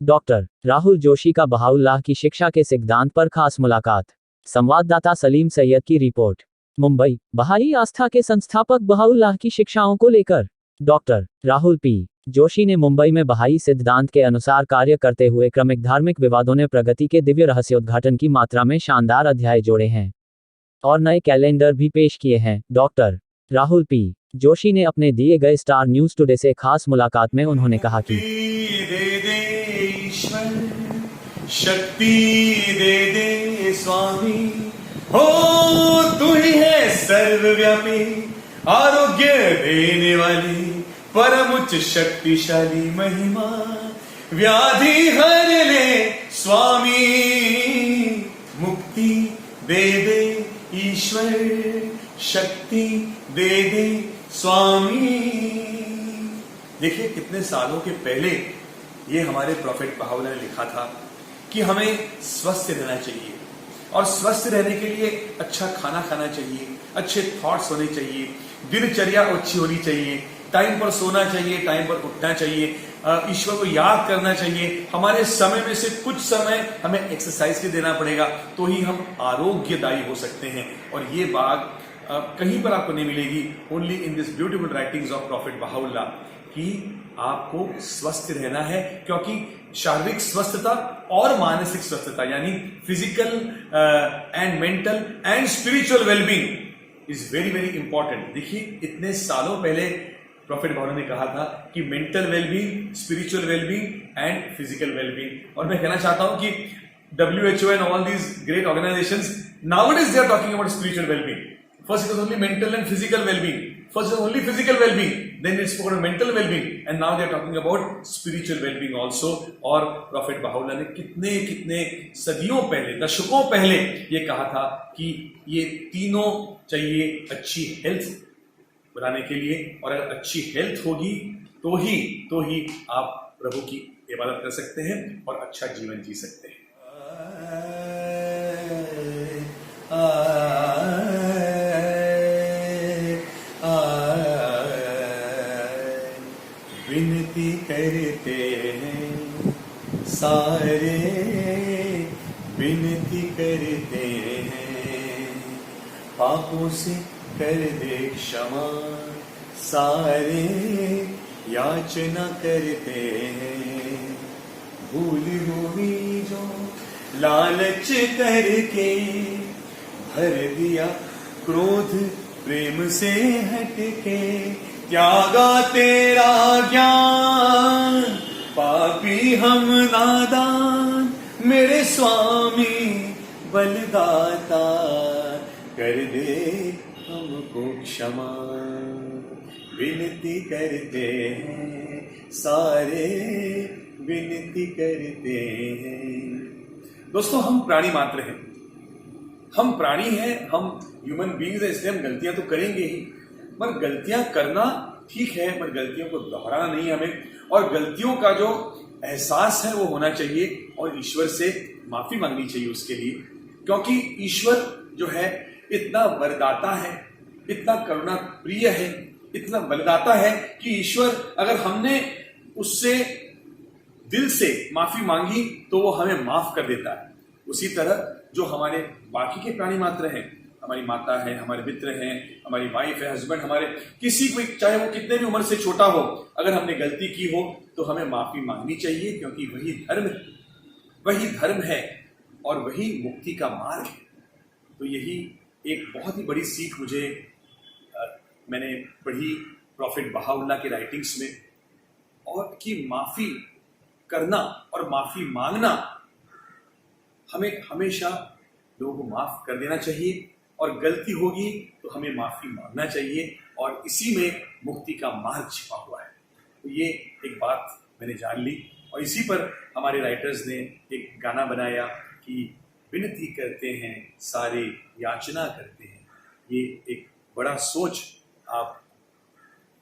Doctor Rahul Joshi का Bahaullah की शिक्षा के सिद्धांत पर खास मुलाकात। संवाददाता सलीम सैयद की रिपोर्ट। मुंबई। बहाई आस्था के संस्थापक बहाउल्लाह की शिक्षाओं को लेकर डॉक्टर राहुल पी जोशी ने मुंबई में बहाई सिद्धांत के अनुसार कार्य करते हुए क्रमिक धार्मिक विवादों ने प्रगति के दिव्य रहस्योद्घाटन की मात्रा में शानदार अध्याय जोड़े हैं और नए कैलेंडर भी पेश किए हैं। डॉक्टर राहुल पी जोशी ने अपने दिए गए स्टार न्यूज टुडे से खास मुलाकात में उन्होंने कहा कि शक्ति दे दे स्वामी, हो तू ही है सर्वव्यापी, आरोग्य देने वाली परम उच्च शक्तिशाली महिमा, व्याधि हर ले स्वामी, मुक्ति दे दे ईश्वर, शक्ति दे दे स्वामी। देखिए कितने सालों के पहले ये हमारे प्रॉफेट बहाउल्लाह ने लिखा था कि हमें स्वस्थ रहना चाहिए और स्वस्थ रहने के लिए अच्छा खाना खाना चाहिए, अच्छे थॉट्स होने चाहिए, दिनचर्या अच्छी होनी चाहिए, टाइम पर सोना चाहिए, टाइम पर उठना चाहिए, ईश्वर को याद करना चाहिए, हमारे समय में से कुछ समय हमें एक्सरसाइज के देना पड़ेगा, तो ही हम आरोग्यदायी हो सकते हैं। और ये बात कहीं पर आपको नहीं मिलेगी, only in this beautiful writings of prophet Baha'u'llah, कि आपको स्वस्थ रहना है, क्योंकि शारीरिक स्वस्थता और मानसिक स्वस्थता यानी physical and mental and spiritual wellbeing is very very important. देखिए इतने सालों पहले प्रॉफेट बहाउल्लाह ने कहा था कि mental wellbeing, spiritual wellbeing and physical wellbeing. और मैं कहना चाहता हूं कि WHO and all these great organizations nowadays they are talking about spiritual well-being. First it was only mental and physical well-being. First it was only physical well-being. Then it spoke about mental well-being. And now they are talking about spiritual well-being also. और prophet Bahaullah ने कितने कितने सदियों पहले, दशकों पहले ये कहा था कि ये तीनों चाहिए अच्छी हेल्थ बनाने के लिए, और अगर अच्छी हेल्थ होगी तो ही आप प्रभु की इबादत कर सकते हैं और अच्छा जीवन जी सकते हैं। विनती करते हैं सारे, विनती करते हैं, पापों से कर दे क्षमा सारे, याचना करते हैं, भूल हुई जो लालच करके भर दिया क्रोध प्रेम से हटके, त्यागा तेरा ज्ञान पापी हम नादान, मेरे स्वामी बलदाता कर दे हमको क्षमा, विनती करते हैं सारे, विनती करते हैं। दोस्तों हम प्राणी मात्र हैं, हम प्राणी हैं, हम ह्यूमन बीइंग्स हैं, इसलिए हम गलतियां तो करेंगे ही, पर गलतियां करना ठीक है, पर गलतियों को दोहराना नहीं हमें, और गलतियों का जो एहसास है वो होना चाहिए और ईश्वर से माफी मांगनी चाहिए उसके लिए, क्योंकि ईश्वर जो है इतना वरदाता है, इतना करुणा प्रिय है, इतना बलदाता है कि ईश्वर अगर हमने उससे दिल से माफी मांगी तो वो हमें माफ कर देता है। उसी तरह जो हमारे बाकी के प्राणी मात्र हैं, हमारी माता है, हमारे मित्र हैं, हमारी वाइफ है, हस्बैंड, हमारे किसी को, चाहे वो कितने भी उम्र से छोटा हो, अगर हमने गलती की हो तो हमें माफी मांगनी चाहिए, क्योंकि वही धर्म है और वही मुक्ति का मार्ग है। तो यही एक बहुत ही बड़ी सीख मुझे मैंने पढ़ी प्रॉफेट बहाउल्लाह के राइटिंग्स में, और कि माफी करना और माफी मांगना, हमें हमेशा लोगों को माफ कर देना चाहिए, और गलती होगी तो हमें माफी मांगना चाहिए, और इसी में मुक्ति का मार्ग छिपा हुआ है। तो ये एक बात मैंने जान ली, और इसी पर हमारे राइटर्स ने एक गाना बनाया कि विनती करते हैं सारे, याचना करते हैं। ये एक बड़ा सोच आप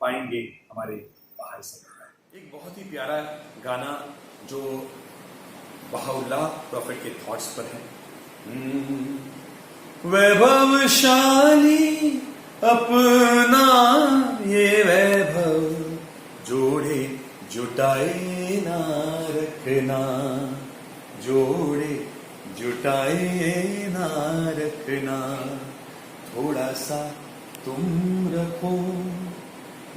पाएंगे हमारे बाहर से। एक बहुत ही प्यारा गाना जो बहाउल्लाह प्रॉफेट के थॉट्स पर है। वैभवशाली अपना ये वैभव जोड़े जुटाए ना रखना, जोड़े जुटाए ना रखना, थोड़ा सा तुम रखो,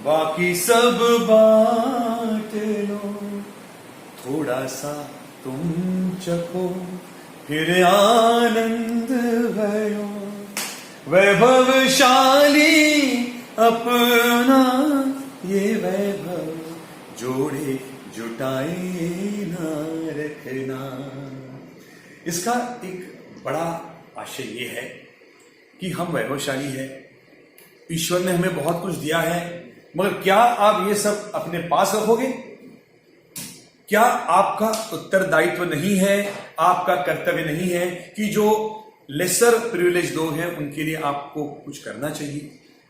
बाकी सब बांट लो, थोड़ा सा तुम चखो, फिर आनंद भयो, वैभवशाली अपना ये वैभव, जोड़े जुटाए ना रखना। इसका एक बड़ा आशय ये है कि हम वैभवशाली है, ईश्वर ने हमें बहुत कुछ दिया है, मगर क्या आप ये सब अपने पास रखोगे? क्या आपका उत्तरदायित्व नहीं है, आपका कर्तव्य नहीं है कि जो लेसर प्रिविलेज लोग हैं उनके लिए आपको कुछ करना चाहिए?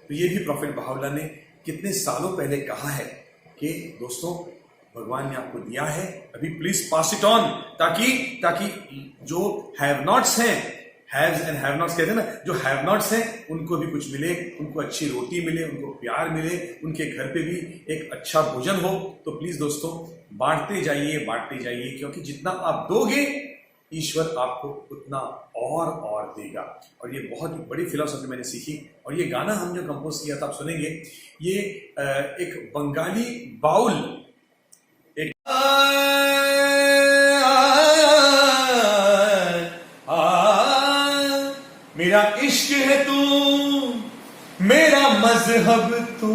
तो ये भी प्रॉफेट बहाउल्लाह ने कितने सालों पहले कहा है कि दोस्तों भगवान ने आपको दिया है, अभी प्लीज पास इट ऑन, ताकि जो हैव नॉट्स हैं, हैव्स एंड हैव नॉट्स कहते हैं ना, जो हैव नॉट्स हैं उनको भी कुछ मिले, उनको अच्छी रोटी मिले, उनको प्यार मिले, उनके घर पे भी एक अच्छा भोजन हो। तो प्लीज दोस्तों बांटते जाइए, क्योंकि जितना आप दोगे ईश्वर आपको उतना और देगा। और ये बहुत ही बड़ी फिलॉसफी मैंने सीखी। और ये गाना हम जो कंपोज किया था आप सुनेंगे, ये एक बंगाली बाउल, एक मेरा इश्क है तू, मेरा मजहब तू,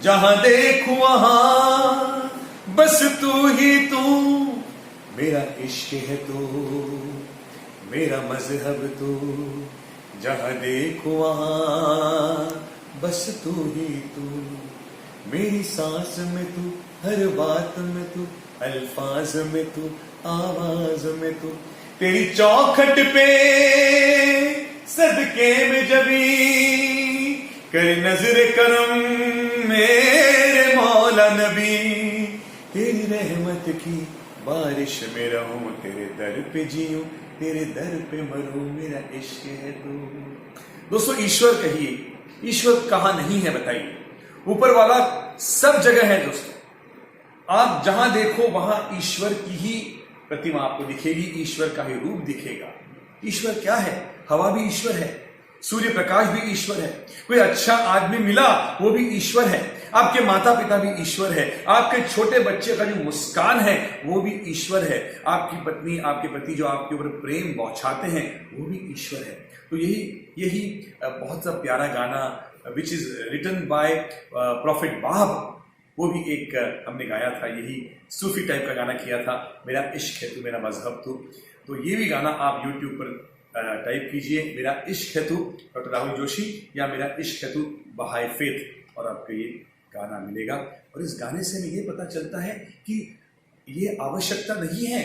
जहां देखूं वहां बस तू ही तू, मेरा इश्क है तू, मेरा मजहब तू, जहां देखूं वहां बस तू ही तू, मेरी सांस में तू, हर बात में तू, अल्फाज में तू, आवाज में तू, तेरी चौखट पे सदके में जबी कर नजर करम मेरे मौला नबी, तेरी रहमत की बारिश में रहूं, तेरे दर पे जीऊं, तेरे दर पे मरूं, मेरा इश्क है तू। दोस्तों ईश्वर कहिए, ईश्वर कहां नहीं है बताइए? ऊपर वाला सब जगह है दोस्तों, आप जहां देखो वहां ईश्वर की ही प्रतिमा आपको दिखेगी, ईश्वर का ही रूप दिखेगा। ईश्वर क्या है? हवा भी ईश्वर है, सूर्य प्रकाश भी ईश्वर है, कोई अच्छा आदमी मिला वो भी ईश्वर है, आपके माता पिता भी ईश्वर है, आपके छोटे बच्चे का जो मुस्कान है वो भी ईश्वर है, आपकी पत्नी आपके पति जो आपके ऊपर प्रेम बौछाते हैं वो भी ईश्वर है। तो यही बहुत सा प्यारा गाना which is written by prophet Bab, वो भी एक हमने गाया था, यही सूफी टाइप का गाना किया था, मेरा इश्क है तू, मेरा मजहब तू। तो ये भी गाना आप यूट्यूब पर टाइप कीजिए, मेरा इश्क है तू डॉक्टर राहुल जोशी, या मेरा इश्क है तू बहाए फेथ, और आपको ये गाना मिलेगा। और इस गाने से हमें ये पता चलता है कि ये आवश्यकता नहीं है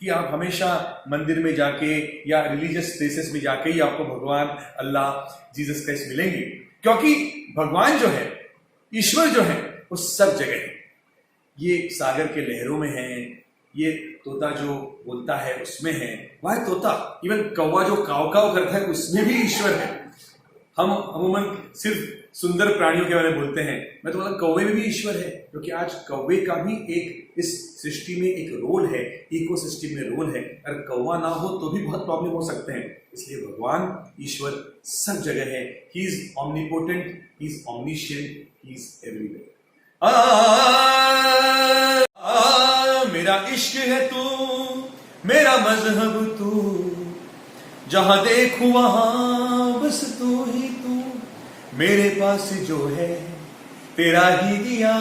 कि आप हमेशा मंदिर में जाके या रिलीजियस प्लेसेस में जाके ही आपको भगवान, अल्लाह, जीसस क्राइस्ट मिलेंगे, क्योंकि भगवान जो है, ईश्वर जो है वो सब जगह है। ये सागर के लहरों में है, ये तोता जो बोलता है उसमें है, वह तोता, इवन कौवा जो काव काव करता है उसमें भी ईश्वर है। हम अमूमन सिर्फ सुंदर प्राणियों के बारे में बोलते हैं, मैं तो बोलता कौवे में भी ईश्वर है, क्योंकि आज कौवे का भी एक इस सृष्टि में एक रोल है, इकोसिस्टम में रोल है। अगर कौवा ना हो तो भी बहुत प्रॉब्लम हो सकते हैं। इसलिए भगवान ईश्वर सब जगह है, he is omnipotent, he is omniscient, he is everywhere. मेरा इश्क है तू, मेरा मजहब तू, जहां देखूं वहां बस तू ही तू, मेरे पास जो है तेरा ही दिया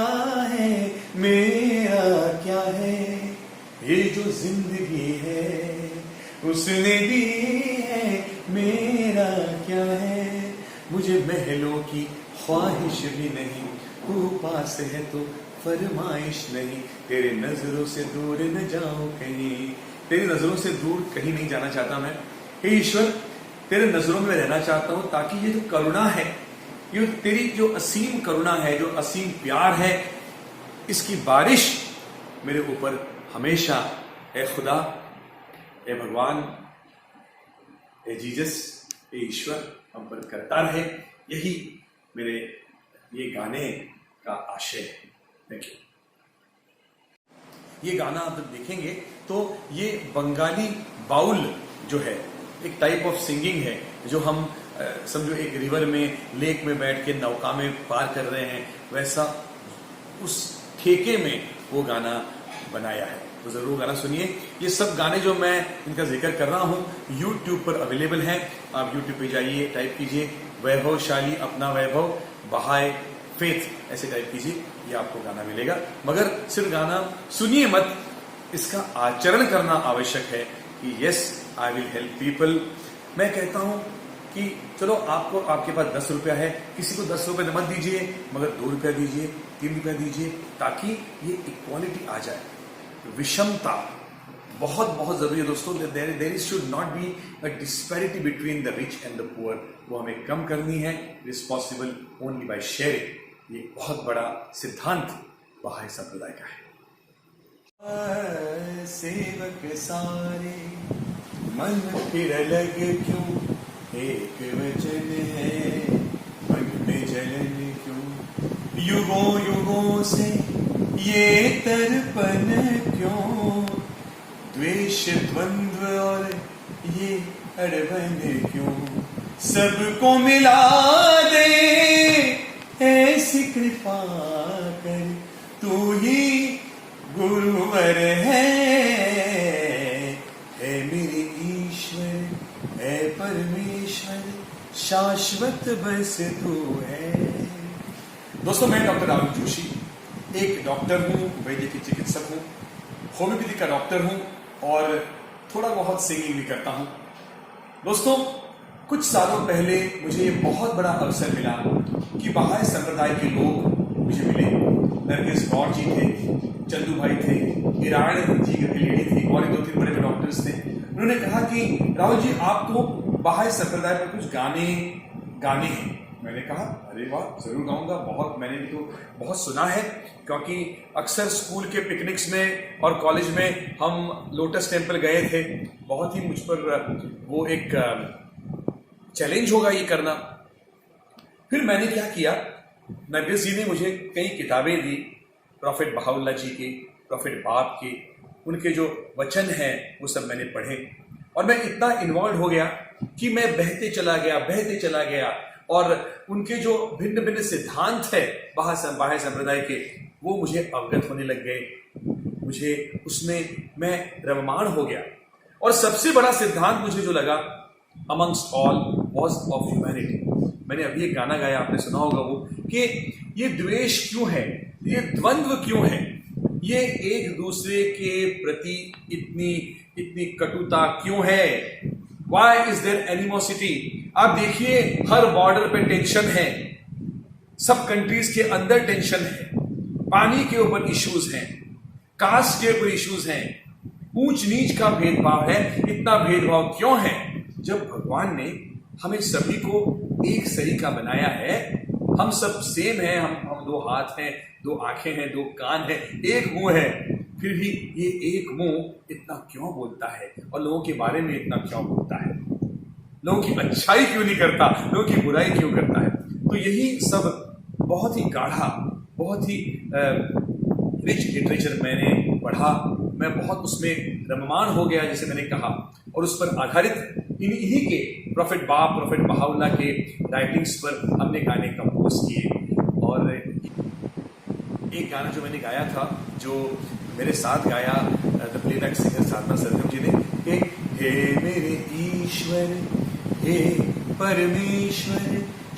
है, मेरा क्या है, ये जो जिंदगी है उसने दी है, मेरा क्या है, मुझे महलों की ख्वाहिश भी नहीं, तू पास है तो फरमाइश नहीं, तेरे नजरों से दूर न जाओ कहीं, तेरी नजरों से दूर कहीं नहीं जाना चाहता मैं। हे ईश्वर, तेरे नजरों में रहना चाहता हूं, ताकि ये जो करुणा है, ये तेरी जो असीम करुणा है, जो असीम प्यार है, इसकी बारिश मेरे ऊपर हमेशा, ए खुदा, ए भगवान, ए जीसस, ए ईश्वर हम पर करता रहे। यही मेरे ये गाने का आशय है। Thank you. ये गाना आप जब देखेंगे तो ये बंगाली बाउल जो है, एक टाइप ऑफ सिंगिंग है जो हम समझो एक रिवर में, लेक में बैठ के नौका में पार कर रहे हैं, वैसा उस ठेके में वो गाना बनाया है। तो जरूर गाना सुनिए। ये सब गाने जो मैं इनका जिक्र कर रहा हूँ YouTube पर अवेलेबल हैं। आप YouTube पे जाइए, टाइप कीजिए वैभवशाली अपना वैभव बहाए फेथ, ऐसे टाइप कीजिए, ये आपको गाना मिलेगा। मगर सिर्फ गाना सुनिए मत, इसका आचरण करना आवश्यक है कि yes I will help people. मैं कहता हूं कि चलो आपको, आपके पास 10 रुपया है, किसी को 10 रुपये मत दीजिए, मगर 2 रुपया दीजिए, 3 रुपया दीजिए, ताकि ये इक्वालिटी आ जाए। विषमता बहुत बहुत जरूरी है दोस्तों। There should not be a disparity between the rich and the poor. वो हमें कम करनी है। It is possible only by sharing. ये बहुत बड़ा सिद्धांत बहाई संप्रदाय का है। सेवक सारे मन फिर अलग क्यों, एक वचन है मन में जलन क्यों, युगों युगों से ये तर्पण क्यों, द्वेष द्वंद्व और ये अड़बन क्यों, सबको मिला दे ऐसी कृपा कर, तू ही गुरुवर है मेरे ईश्वर है परमेश्वर, शाश्वत बस तू है। दोस्तों मैं डॉक्टर राहुल जोशी एक डॉक्टर हूँ, वैद्य चिकित्सक हूँ, होम्योपैथी का डॉक्टर हूँ और थोड़ा बहुत सिंगिंग भी करता हूँ। दोस्तों कुछ सालों पहले मुझे बहुत बड़ा अवसर मिला कि बहाई संप्रदाय के लोग मुझे मिले। नरगिस गौर जी थे, चंदू भाई थे, ईरान जी की लेडी थी और 2-3 बड़े डॉक्टर्स थे। उन्होंने कहा कि राहुल जी आपको बहाई संप्रदाय पर कुछ गाने गाने हैं। मैंने कहा अरे वाह, जरूर गाऊंगा। मैंने भी तो बहुत सुना है, क्योंकि अक्सर स्कूल के पिकनिक्स में और कॉलेज में हम लोटस टेम्पल गए थे। बहुत ही मुझ पर वो एक चैलेंज होगा ये करना। फिर मैंने क्या किया, नरगिस जी ने मुझे कई किताबें दी, प्रॉफेट बहाउल्लाह जी की, प्रॉफेट बाप की, उनके जो वचन हैं वो सब मैंने पढ़े और मैं इतना इन्वॉल्व हो गया कि मैं बहते चला गया और उनके जो भिन्न भिन्न सिद्धांत है बहाई संप्रदाय के, वो मुझे अवगत होने लग गए। मुझे उसमें मैं रममाण हो गया। और सबसे बड़ा सिद्धांत मुझे जो लगा, amongst all was of humanity. मैंने अभी एक गाना गाया, आपने सुना होगा वो, कि ये द्वेष क्यों है, ये द्वंद्व क्यों है, ये एक दूसरे के प्रति इतनी कटुता क्यों है, Why is there animosity? आप देखिए हर बॉर्डर पे टेंशन है, सब कंट्रीज के अंदर टेंशन है, पानी के ऊपर इश्यूज हैं, कास्ट के ऊपर इश्यूज हैं, ऊंच नीच का भेदभाव है। इतना भेदभाव क्यों है जब भगवान ने हमें सभी को एक सरीका बनाया है। हम सब सेम हैं, हम 2 हाथ हैं, 2 आंखें हैं, 2 कान हैं, एक मुंह है, फिर भी ये एक मुंह इतना क्यों बोलता है और लोगों के बारे में इतना क्यों बोलता है, लोगों की अच्छाई क्यों नहीं करता, लोगों की बुराई क्यों करता है। तो यही सब बहुत ही गाढ़ा, बहुत ही रिच लिटरेचर मैंने पढ़ा। मैं बहुत उसमें रममाण हो गया, जैसे मैंने कहा, और उस पर आधारित इन्हीं के प्रॉफेट बाप, प्रॉफेट बहाउल्लाह के राइटिंग्स पर हमने गाने कंपोज किए। और एक गाना जो मैंने गाया था, जो मेरे साथ गाया the playback singer Sadhana Sargam जी ने, कि हे मेरे ईश्वर हे परमेश्वर,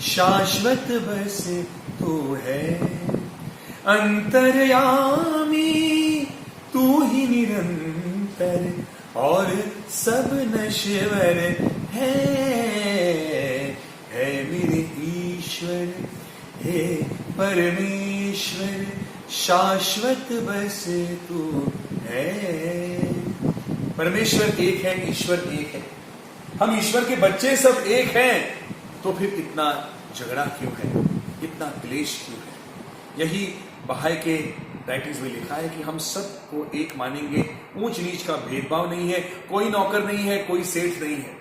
शाश्वत बस तू है, अंतर्यामी तू ही निरंतर और सब नश्वर है मेरे ईश्वर हे परमेश्वर, शाश्वत बस तू है। परमेश्वर एक है, ईश्वर एक है, हम ईश्वर के बच्चे सब एक हैं, तो फिर इतना झगड़ा क्यों है, इतना क्लेश क्यों है। यही बहाई के राइटिंग्स में लिखा है कि हम सबको एक मानेंगे, ऊंच नीच का भेदभाव नहीं है, कोई नौकर नहीं है, कोई सेठ नहीं है,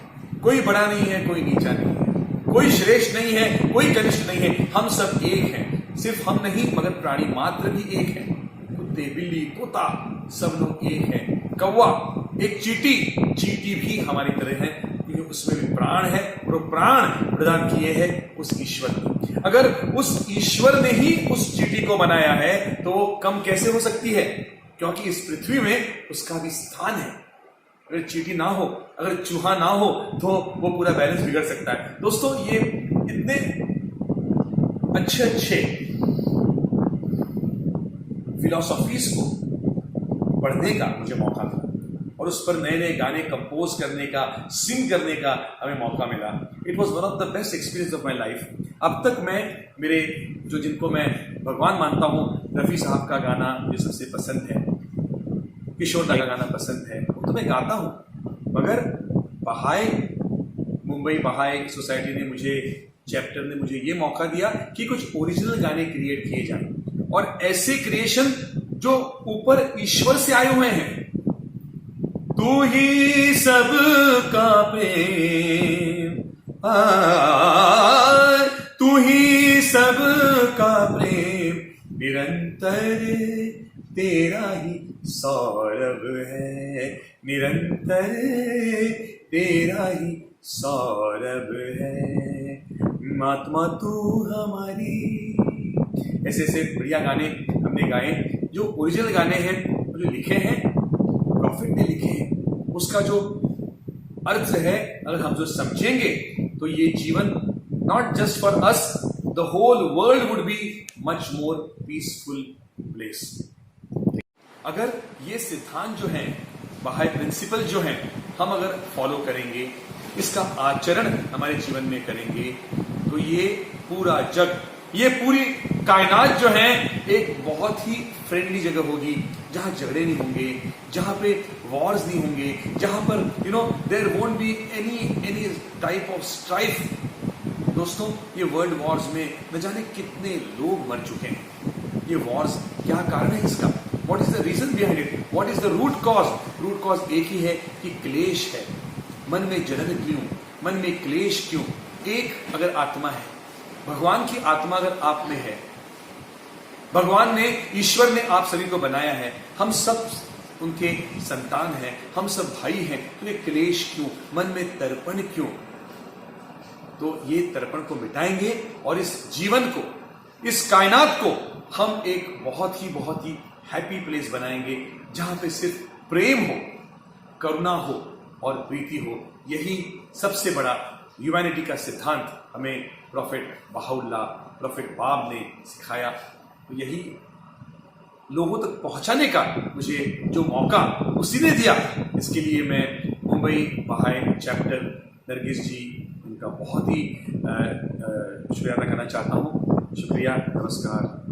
कोई बड़ा नहीं है, कोई नीचा नहीं है, कोई श्रेष्ठ नहीं है, कोई कनिष्ठ नहीं है, हम सब एक हैं। सिर्फ हम नहीं मगर प्राणी मात्र भी एक है, कुत्ते, बिल्ली, तोता, सब लोग एक हैं। कौवा एक चींटी भी हमारी तरह है, क्योंकि उसमें भी प्राण है और प्राण प्रदान किए हैं उस ईश्वर ने। अगर उस ईश्वर ने ही उस चींटी को बनाया है तो वो कम कैसे हो सकती है, क्योंकि इस पृथ्वी में उसका भी स्थान है। अगर चींटी ना हो, अगर चूहा ना हो तो वो पूरा बैलेंस बिगड़ सकता है। दोस्तों, ये इतने अच्छे फिलॉसफीज को पढ़ने का मुझे मौका मिला और उस पर नए नए गाने कंपोज करने का, सिंग करने का हमें मौका मिला। It was one of the best experience of my life. अब तक मैं मेरे जिनको मैं भगवान मानता हूँ, रफी साहब का गाना मुझे सबसे पसंद है, किशोर दा का गाना पसंद है, वो तो मैं गाता हूँ। मगर मुंबई बहाई सोसाइटी ने मुझे, चैप्टर ने मुझे ये मौका दिया कि कुछ ओरिजिनल गाने क्रिएट किए जाएं और ऐसे क्रिएशन जो ऊपर ईश्वर से आए हुए हैं। तू ही सबका प्रेम, तू ही सबका प्रेम, निरंतर तेरा ही सौरभ है, निरंतर तेरा ही सौरभ है, महात्मा तू हमारी। ऐसे ऐसे बढ़िया गाने हमने गाए जो ओरिजिनल गाने हैं, जो लिखे हैं प्रॉफिट ने लिखे हैं। उसका जो अर्थ है, अगर हम जो समझेंगे तो ये जीवन not just for us, the whole world would be much more peaceful place. अगर ये सिद्धांत जो है, बाहाई प्रिंसिपल जो है, हम अगर फॉलो करेंगे, इसका आचरण हमारे जीवन में करेंगे, तो ये पूरा जग, ये पूरी कायनात जो है एक बहुत ही फ्रेंडली जगह होगी, जहां झगड़े नहीं होंगे, जहां पे वॉर्स नहीं होंगे, जहां पर there won't be any type of strife. दोस्तों, ये वर्ल्ड वॉर्स में न जाने कितने लोग मर चुके हैं। ये वॉर्स क्या कारण है इसका? What is the reason behind it? What is the root cause? Root cause एक ही है कि क्लेश है। मन में जलन क्यों, मन में क्लेश क्यों? एक अगर आत्मा है, भगवान की आत्मा अगर आप में है, भगवान ने, ईश्वर ने आप सभी को बनाया है, हम सब उनके संतान हैं, हम सब भाई हैं, तो ये क्लेश क्यों, मन में तर्पण क्यों? तो ये तर्पण को मिटाएंगे और इस जीवन को, इस कायनात को हम एक बहुत ही हैप्पी प्लेस बनाएंगे, जहां पे सिर्फ प्रेम हो, करुणा हो और प्रीति हो। यही सबसे बड़ा ह्यूमैनिटी का सिद्धांत हमें प्रॉफिट बहाउल्लाह, प्रॉफिट बाब ने सिखाया। तो यही लोगों तक पहुंचाने का मुझे जो मौका उसी ने दिया, इसके लिए मैं मुंबई बहाई चैप्टर नरगिस जी, उनका बहुत ही शुक्रिया अदा करना चाहता हूँ। शुक्रिया, नमस्कार।